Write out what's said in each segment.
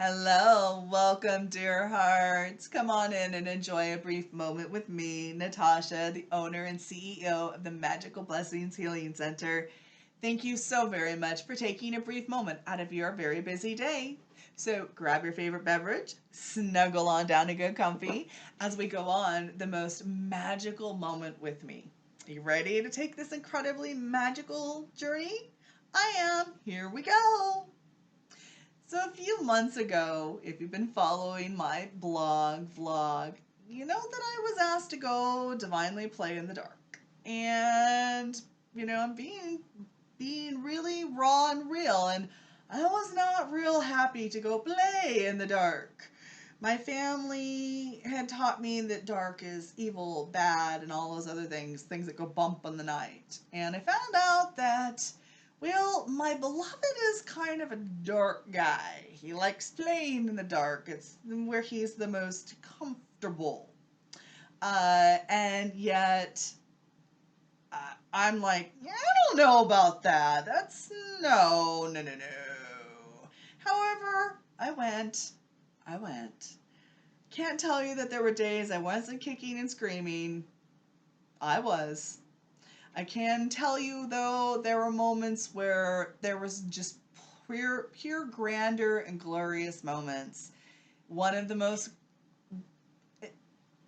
Hello, welcome, dear hearts. Come on in and enjoy a brief moment with me, Natasha, the owner and CEO of the Magical Blessings Healing Center. Thank you so very much for taking a brief moment out of your very busy day. So grab your favorite beverage, snuggle on down and get comfy as we go on the most magical moment with me. Are you ready to take this incredibly magical journey? I am. Here we go. So a few months ago, if you've been following my vlog, you know that I was asked to go divinely play in the dark. And, I'm being really raw and real, and I was not real happy to go play in the dark. My family had taught me that dark is evil, bad, and all those other things that go bump in the night. And I found out that, well, my beloved is kind of a dark guy. He likes playing in the dark. It's where he's the most comfortable. And yet, I'm like, yeah, I don't know about that. That's no. However, I went. Can't tell you that there were days I wasn't kicking and screaming. I was. I can tell you, though, there were moments where there was just pure grandeur and glorious moments. One of the most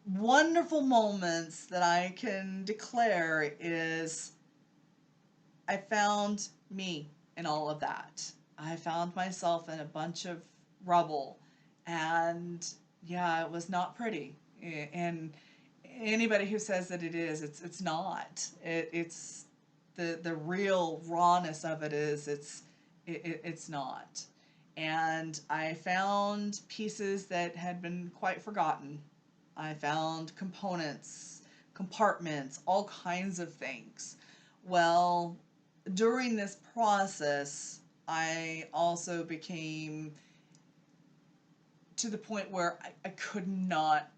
wonderful moments that I can declare is I found me in all of that. I found myself in a bunch of rubble, and yeah, it was not pretty. And anybody who says that it is, it's not. It's the real rawness of it is it's not. And I found pieces that had been quite forgotten. I found components, compartments, all kinds of things. Well, during this process, I also became to the point where I could not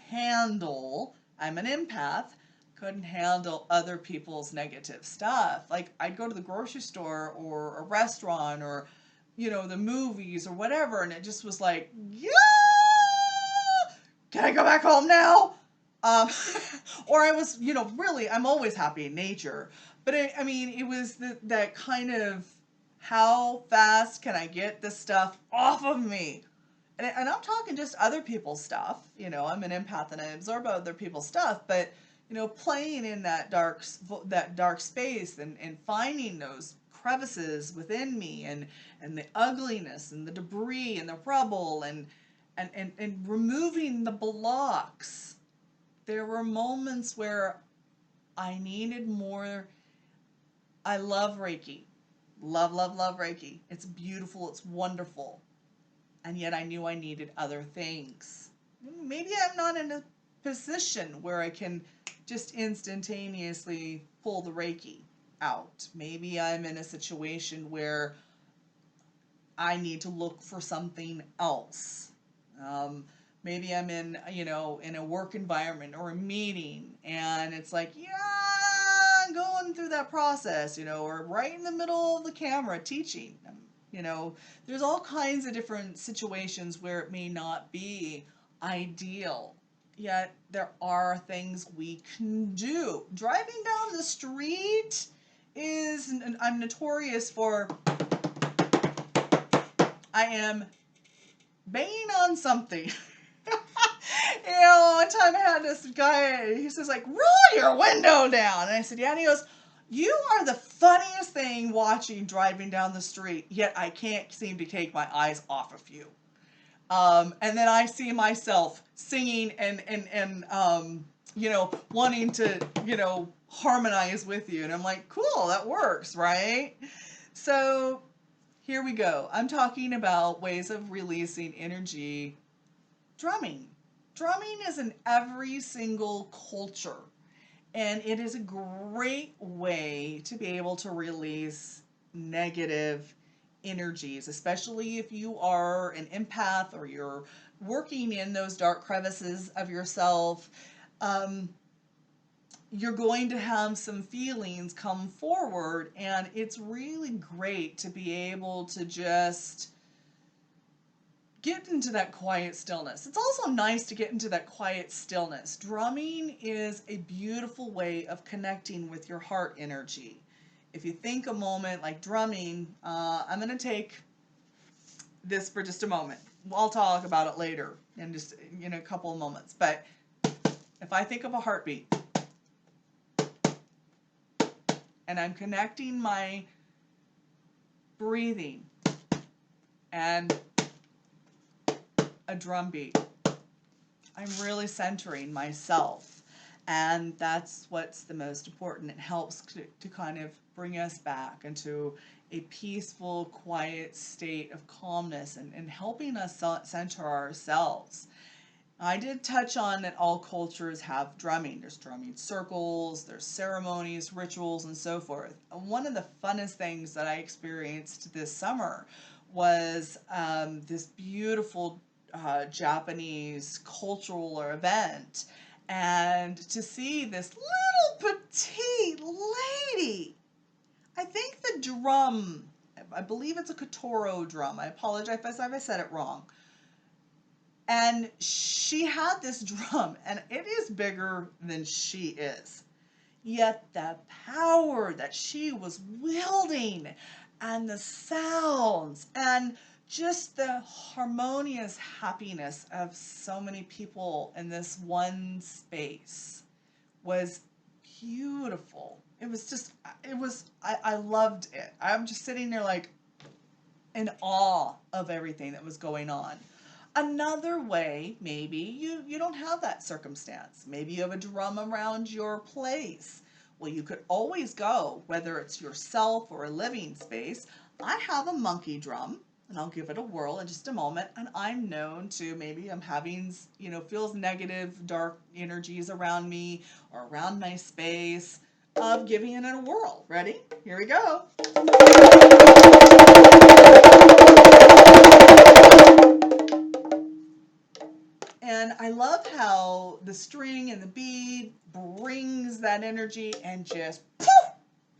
handle, I'm an empath, couldn't handle other people's negative stuff. Like, I'd go to the grocery store or a restaurant or, the movies or whatever, and it just was like, yeah, can I go back home now? Um, or I was, really, I'm always happy in nature. But I mean, it was that kind of how fast can I get this stuff off of me? And I'm talking just other people's stuff. I'm an empath and I absorb other people's stuff. But playing in that dark space and finding those crevices within me and the ugliness and the debris and the rubble and removing the blocks. There were moments where I needed more. I love Reiki. Love Reiki. It's beautiful. It's wonderful. And yet I knew I needed other things. Maybe I'm not in a position where I can just instantaneously pull the Reiki out. Maybe I'm in a situation where I need to look for something else. Maybe I'm in a work environment or a meeting, and it's like, yeah, I'm going through that process, or right in the middle of the camera teaching. There's all kinds of different situations where it may not be ideal. Yet there are things we can do. Driving down the street I'm notorious for, I am banging on something. One time I had this guy, he says, like, roll your window down. And I said, yeah. And he goes, you are the funniest thing watching driving down the street, yet I can't seem to take my eyes off of you. And then I see myself singing and wanting to, harmonize with you. And I'm like, cool, that works, right? So here we go. I'm talking about ways of releasing energy. Drumming. Drumming is in every single culture, and it is a great way to be able to release negative energies, especially if you are an empath or you're working in those dark crevices of yourself. You're going to have some feelings come forward, and it's really great to be able to just get into that quiet stillness. It's also nice to get into that quiet stillness. Drumming is a beautiful way of connecting with your heart energy. If you think a moment like drumming, I'm going to take this for just a moment. I'll talk about it later in just a couple of moments. But if I think of a heartbeat and I'm connecting my breathing and a drum beat, I'm really centering myself. And that's what's the most important. It helps to kind of bring us back into a peaceful, quiet state of calmness and helping us center ourselves. I did touch on that all cultures have drumming. There's drumming circles, there's ceremonies, rituals, and so forth. One of the funnest things that I experienced this summer was this beautiful Japanese cultural event, and to see this little petite lady. I think the drum, I believe it's a Kotoro drum. I apologize if I said it wrong. And she had this drum, and it is bigger than she is. Yet the power that she was wielding, and the sounds, and just the harmonious happiness of so many people in this one space was beautiful. I loved it. I'm just sitting there like in awe of everything that was going on. Another way, maybe you don't have that circumstance. Maybe you have a drum around your place. Well, you could always go, whether it's yourself or a living space. I have a monkey drum, and I'll give it a whirl in just a moment. And I'm known to, maybe I'm having, feels negative, dark energies around me or around my space, of giving it a whirl. Ready? Here we go. And I love how the string and the bead brings that energy and just poof,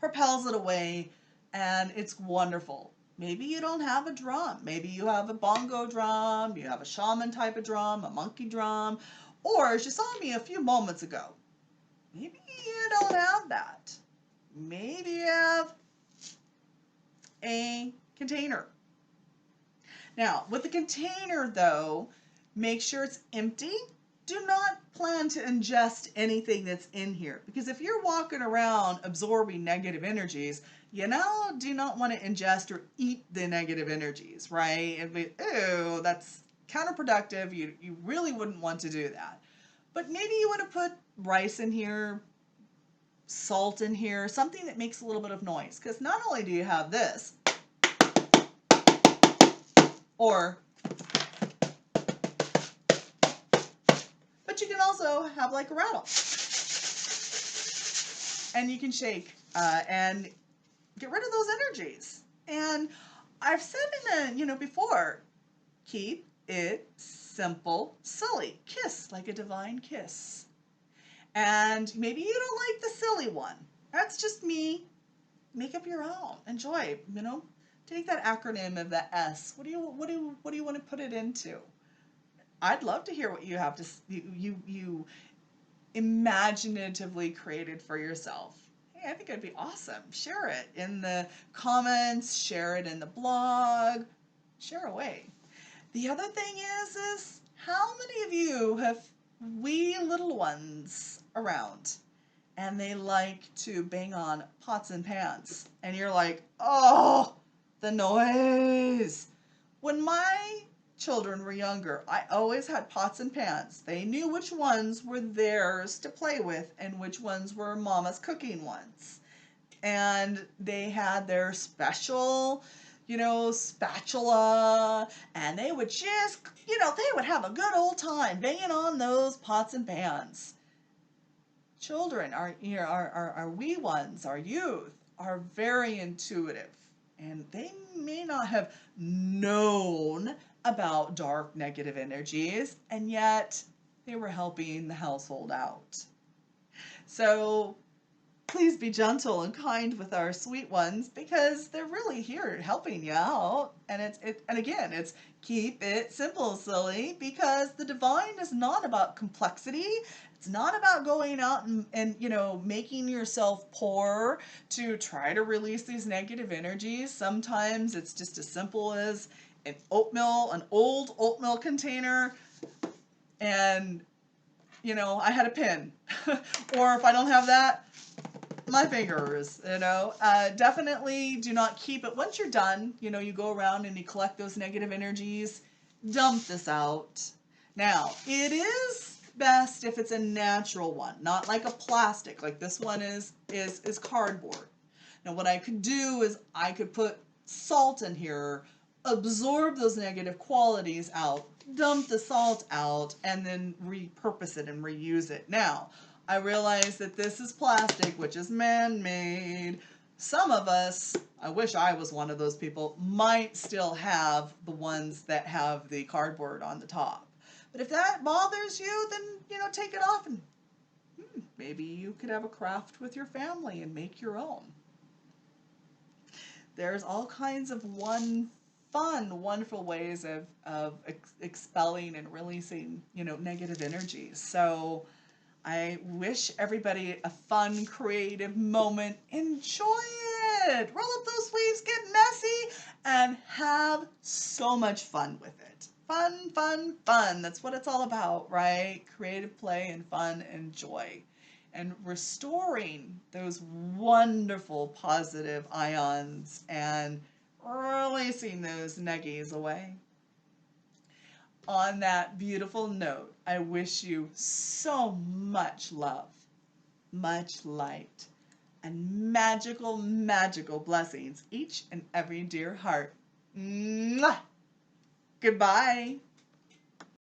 propels it away, and it's wonderful. Maybe you don't have a drum. Maybe you have a bongo drum, you have a shaman type of drum, a monkey drum, or as you saw me a few moments ago, maybe you don't have that. Maybe you have a container. Now, with the container though, make sure it's empty. Do not plan to ingest anything that's in here, because if you're walking around absorbing negative energies, do not want to ingest or eat the negative energies, right? Ew, that's counterproductive. You really wouldn't want to do that. But maybe you want to put rice in here, salt in here, something that makes a little bit of noise, because not only do you have this, or but you can also have like a rattle, and you can shake and get rid of those energies. And I've said before, keep it simple, silly. Kiss like a divine kiss. And maybe you don't like the silly one. That's just me. Make up your own. Enjoy. Take that acronym of the S. What do you want to put it into? I'd love to hear what you have to you imaginatively created for yourself. Hey, I think it'd be awesome. Share it in the comments, share it in the blog, share away. The other thing is how many of you have wee little ones around and they like to bang on pots and pans, and you're like, oh, the noise. When my children were younger, I always had pots and pans. They knew which ones were theirs to play with and which ones were mama's cooking ones. And they had their special, spatula, and they would just, they would have a good old time banging on those pots and pans. Children, our wee ones, our youth, are very intuitive, and they may not have known about dark negative energies, and yet they were helping the household out. So Please be gentle and kind with our sweet ones because they're really here helping you out. And and again, it's keep it simple, silly, because the divine is not about complexity. It's not about going out and making yourself poor to try to release these negative energies. Sometimes it's just as simple as an old oatmeal container, and I had a pin. Or if I don't have that, my fingers, definitely do not keep it. Once you're done, you go around and you collect those negative energies, dump this out. Now, it is best if it's a natural one, not like a plastic. Like this one is cardboard. Now, what I could do is I could put salt in here, absorb those negative qualities out, dump the salt out, and then repurpose it and reuse it. Now, I realize that this is plastic, which is man-made. Some of us, I wish I was one of those people, might still have the ones that have the cardboard on the top. But if that bothers you, then, take it off and maybe you could have a craft with your family and make your own. There's all kinds of fun, wonderful ways of expelling and releasing, negative energies. So I wish everybody a fun, creative moment. Enjoy it. Roll up those sleeves, get messy, and have so much fun with it. Fun, fun, fun. That's what it's all about, right? Creative play and fun and joy. And restoring those wonderful positive ions and releasing those neggies away. On that beautiful note, I wish you so much love, much light, and magical, magical blessings each and every dear heart. Mwah! Goodbye.